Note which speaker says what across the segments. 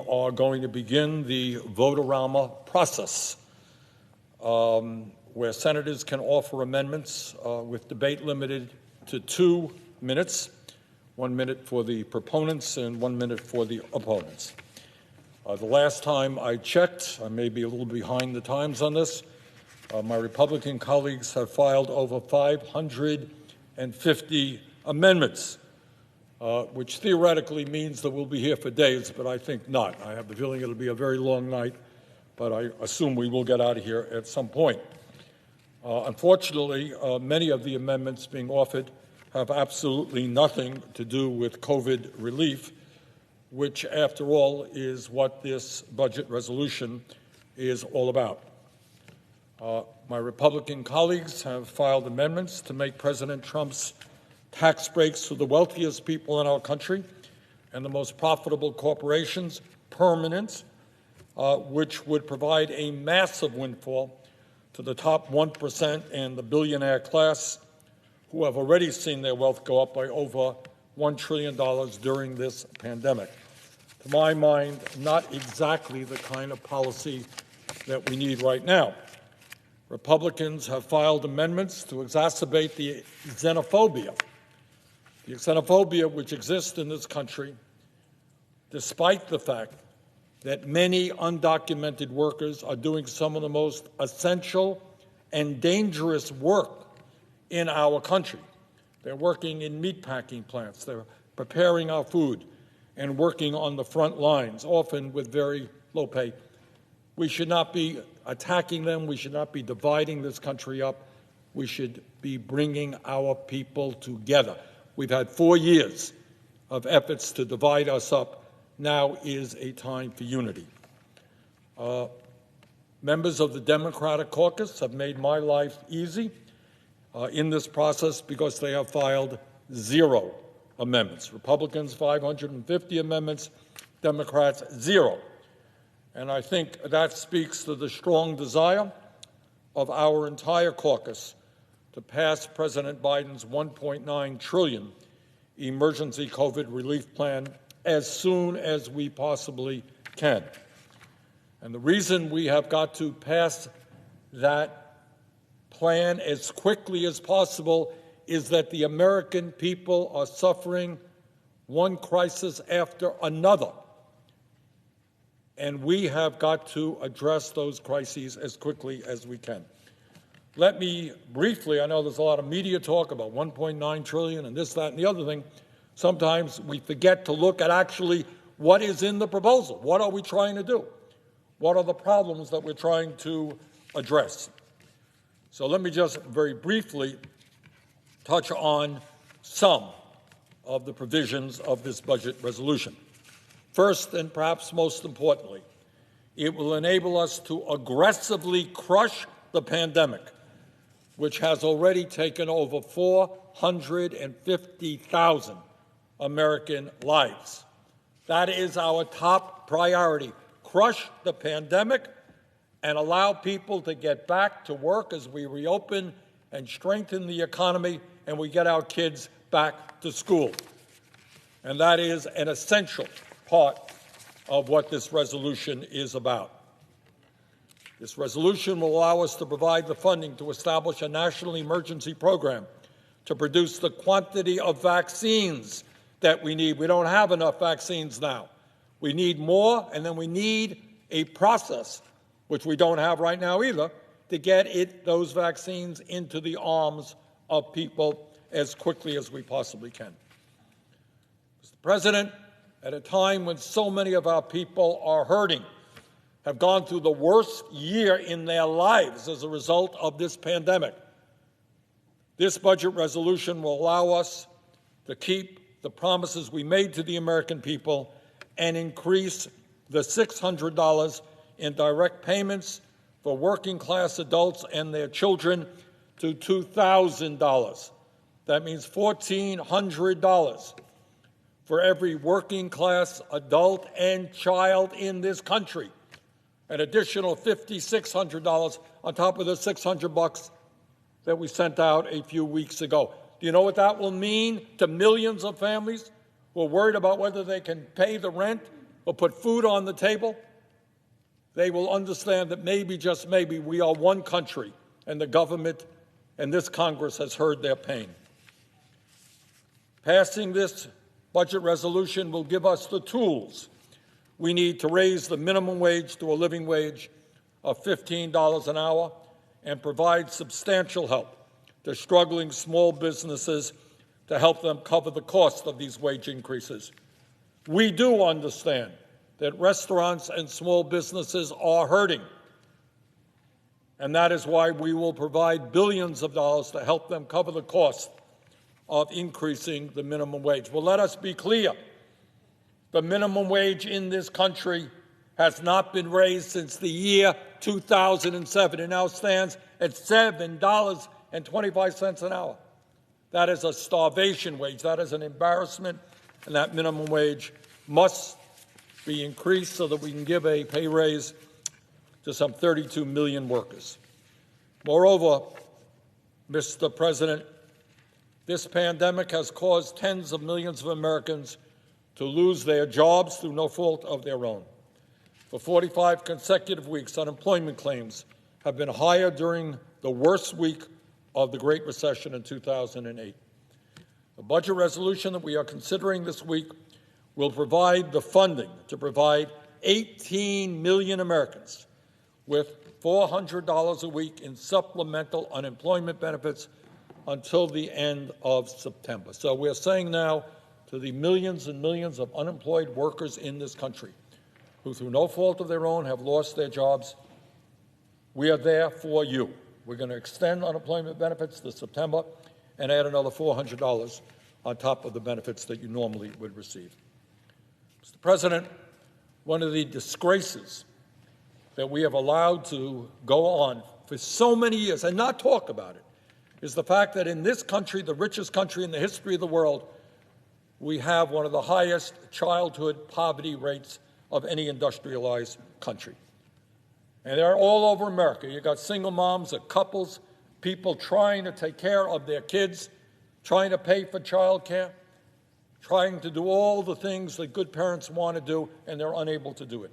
Speaker 1: are going to begin the vote-a-rama process, where senators can offer amendments with debate limited to 2 minutes, 1 minute for the proponents and 1 minute for the opponents. The last time I checked, I may be a little behind the times on this, my Republican colleagues have filed over 550 amendments, which theoretically means that we'll be here for days, but I think not. I have the feeling it'll be a very long night, but I assume we will get out of here at some point. Unfortunately, many of the amendments being offered have absolutely nothing to do with COVID relief, which, after all, is what this budget resolution is all about. My Republican colleagues have filed amendments to make President Trump's tax breaks for the wealthiest people in our country and the most profitable corporations permanent, which would provide a massive windfall to the top 1% and the billionaire class, who have already seen their wealth go up by over $1 trillion during this pandemic. To my mind, not exactly the kind of policy that we need right now. Republicans have filed amendments to exacerbate the xenophobia which exists in this country, despite the fact that many undocumented workers are doing some of the most essential and dangerous work in our country. They're working in meatpacking plants, they're preparing our food, and working on the front lines, often with very low pay. We should not be attacking them. We should not be dividing this country up. We should be bringing our people together. We've had 4 years of efforts to divide us up. Now is a time for unity. Members of the Democratic caucus have made my life easy in this process because they have filed 0 amendments. Republicans, 550 amendments, Democrats, 0. And I think that speaks to the strong desire of our entire caucus to pass President Biden's $1.9 trillion emergency COVID relief plan as soon as we possibly can. And the reason we have got to pass that plan as quickly as possible is that the American people are suffering one crisis after another. And we have got to address those crises as quickly as we can. Let me briefly, I know there's a lot of media talk about $1.9 trillion and this, that, and the other thing. Sometimes we forget to look at actually what is in the proposal. What are we trying to do? What are the problems that we're trying to address? So let me just very briefly touch on some of the provisions of this budget resolution. First, and perhaps most importantly, it will enable us to aggressively crush the pandemic, which has already taken over 450,000 American lives. That is our top priority. Crush the pandemic and allow people to get back to work as we reopen and strengthen the economy and we get our kids back to school. And that is an essential part of what this resolution is about. This resolution will allow us to provide the funding to establish a national emergency program to produce the quantity of vaccines that we need. We don't have enough vaccines now. We need more, and then we need a process, which we don't have right now either, to get those vaccines into the arms of people as quickly as we possibly can. Mr. President, at a time when so many of our people are hurting, have gone through the worst year in their lives as a result of this pandemic, this budget resolution will allow us to keep the promises we made to the American people and increase the $600 in direct payments for working-class adults and their children to $2,000. That means $1,400 for every working-class adult and child in this country. An additional $5,600 on top of the $600 that we sent out a few weeks ago. Do you know what that will mean to millions of families who are worried about whether they can pay the rent or put food on the table, they will understand that maybe, just maybe, we are one country, and the government and this Congress has heard their pain. Passing this budget resolution will give us the tools we need to raise the minimum wage to a living wage of $15 an hour and provide substantial help to struggling small businesses to help them cover the cost of these wage increases. We do understand that restaurants and small businesses are hurting, and that is why we will provide billions of dollars to help them cover the cost of increasing the minimum wage. Well, let us be clear. The minimum wage in this country has not been raised since the year 2007. It now stands at $7.25 an hour. That is a starvation wage. That is an embarrassment, and that minimum wage must be increased so that we can give a pay raise to some 32 million workers. Moreover, Mr. President, this pandemic has caused tens of millions of Americans to lose their jobs through no fault of their own. For 45 consecutive weeks, unemployment claims have been higher during the worst week of the Great Recession in 2008. The budget resolution that we are considering this week will provide the funding to provide 18 million Americans with $400 a week in supplemental unemployment benefits until the end of September. So we're saying now to the millions and millions of unemployed workers in this country who, through no fault of their own, have lost their jobs, we are there for you. We're going to extend unemployment benefits to September and add another $400 on top of the benefits that you normally would receive. Mr. President, one of the disgraces that we have allowed to go on for so many years and not talk about it is the fact that in this country, the richest country in the history of the world, we have one of the highest childhood poverty rates of any industrialized country. And they're all over America. You've got single moms, couples, people trying to take care of their kids, trying to pay for child care, trying to do all the things that good parents want to do, and they're unable to do it.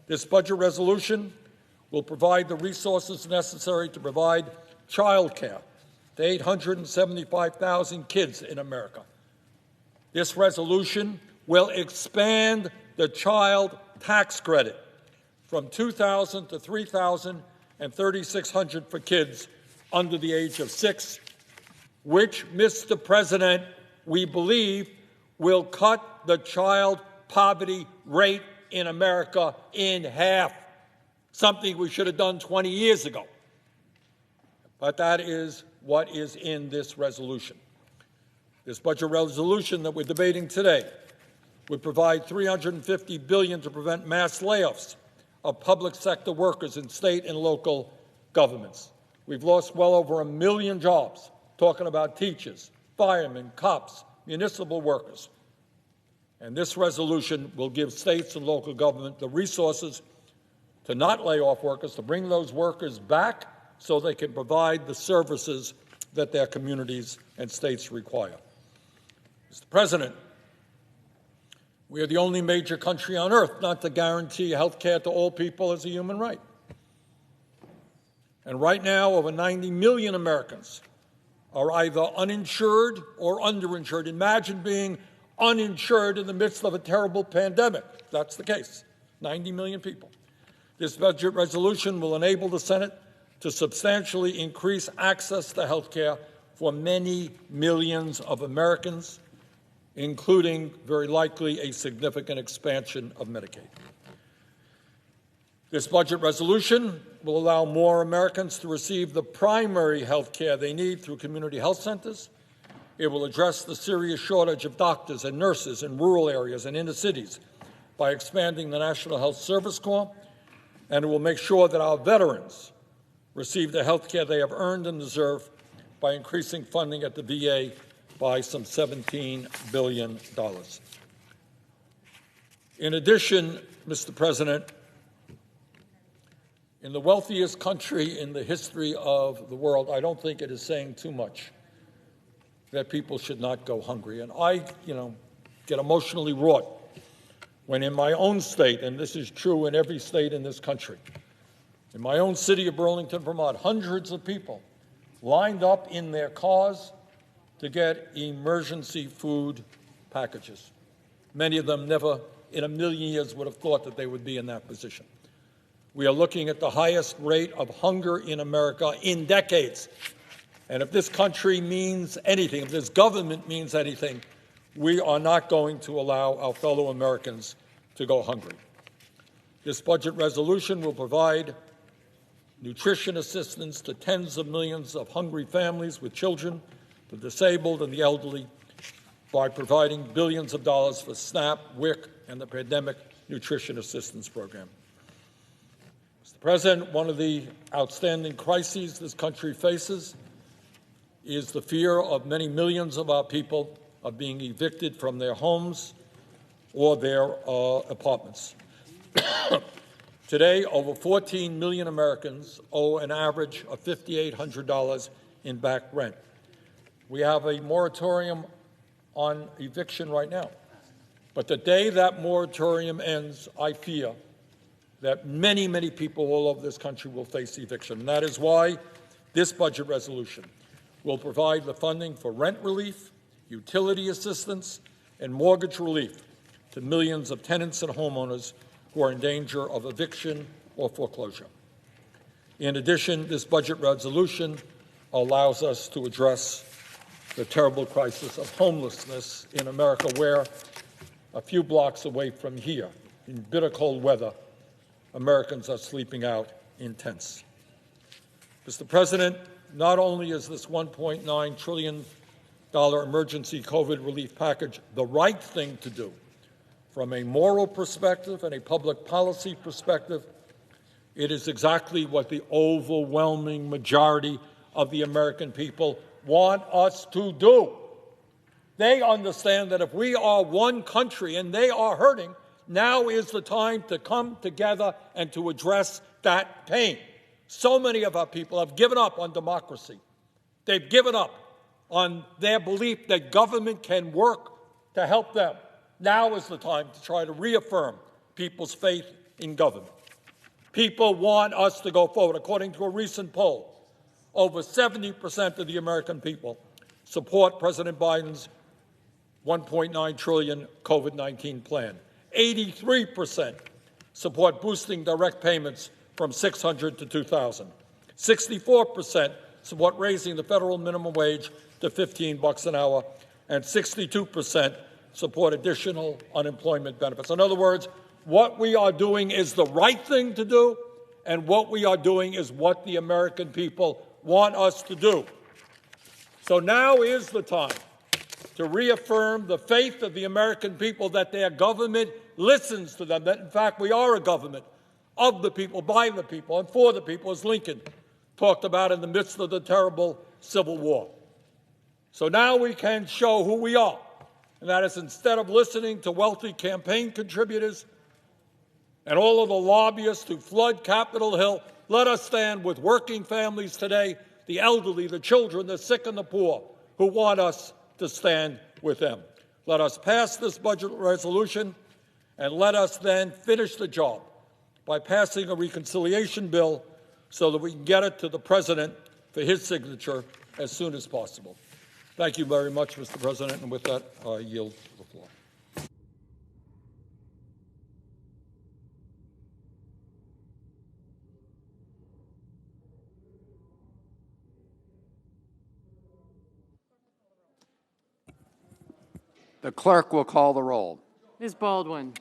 Speaker 1: This budget resolution will provide the resources necessary to provide child care to 875,000 kids in America. This resolution will expand the child tax credit from $2,000 to $3,000 and $3,600 for kids under the age of 6, which, Mr. President, we believe will cut the child poverty rate in America in half, something we should have done 20 years ago. But that is what is in this resolution. This budget resolution that we're debating today would provide $350 billion to prevent mass layoffs of public sector workers in state and local governments. We've lost well over 1 million jobs, talking about teachers, firemen, cops, municipal workers. And this resolution will give states and local government the resources to not lay off workers, to bring those workers back so they can provide the services that their communities and states require. Mr. President, we are the only major country on earth not to guarantee health care to all people as a human right. And right now, over 90 million Americans are either uninsured or underinsured. Imagine being uninsured in the midst of a terrible pandemic. That's the case. 90 million people. This budget resolution will enable the Senate to substantially increase access to health care for many millions of Americans, including, very likely, a significant expansion of Medicaid. This budget resolution will allow more Americans to receive the primary health care they need through community health centers. It will address the serious shortage of doctors and nurses in rural areas and inner cities by expanding the National Health Service Corps, and it will make sure that our veterans receive the health care they have earned and deserve by increasing funding at the VA by some $17 billion. In addition, Mr. President, in the wealthiest country in the history of the world, I don't think it is saying too much that people should not go hungry. And I, get emotionally wrought when in my own state, and this is true in every state in this country, in my own city of Burlington, Vermont, hundreds of people lined up in their cars to get emergency food packages. Many of them never in a million years would have thought that they would be in that position. We are looking at the highest rate of hunger in America in decades. And if this country means anything, if this government means anything, we are not going to allow our fellow Americans to go hungry. This budget resolution will provide nutrition assistance to tens of millions of hungry families with children, the disabled, and the elderly by providing billions of dollars for SNAP, WIC, and the Pandemic Nutrition Assistance Program. Mr. President, one of the outstanding crises this country faces is the fear of many millions of our people of being evicted from their homes or their apartments. Today, over 14 million Americans owe an average of $5,800 in back rent. We have a moratorium on eviction right now. But the day that moratorium ends, I fear that many, many people all over this country will face eviction. And that is why this budget resolution will provide the funding for rent relief, utility assistance, and mortgage relief to millions of tenants and homeowners who are in danger of eviction or foreclosure. In addition, this budget resolution allows us to address the terrible crisis of homelessness in America, where a few blocks away from here, in bitter cold weather, Americans are sleeping out in tents. Mr. President, not only is this $1.9 trillion emergency COVID relief package the right thing to do from a moral perspective and a public policy perspective, it is exactly what the overwhelming majority of the American people want us to do. They understand that if we are one country and they are hurting, now is the time to come together and to address that pain. So many of our people have given up on democracy. They've given up on their belief that government can work to help them. Now is the time to try to reaffirm people's faith in government. People want us to go forward. According to a recent poll, over 70% of the American people support President Biden's $1.9 trillion COVID-19 plan. 83% support boosting direct payments from $600 to $2,000. 64% support raising the federal minimum wage to $15 an hour, and 62% support additional unemployment benefits. In other words, what we are doing is the right thing to do, and what we are doing is what the American people want us to do. So now is the time to reaffirm the faith of the American people that their government listens to them, that in fact we are a government of the people, by the people, and for the people, as Lincoln talked about in the midst of the terrible Civil War. So now we can show who we are, and that is, instead of listening to wealthy campaign contributors and all of the lobbyists who flood Capitol Hill, let us stand with working families today, the elderly, the children, the sick, and the poor, who want us to stand with them. Let us pass this budget resolution, and let us then finish the job by passing a reconciliation bill so that we can get it to the President for his signature as soon as possible. Thank you very much, Mr. President, and with that, I yield the floor.
Speaker 2: The clerk will call the roll.
Speaker 3: Ms. Baldwin.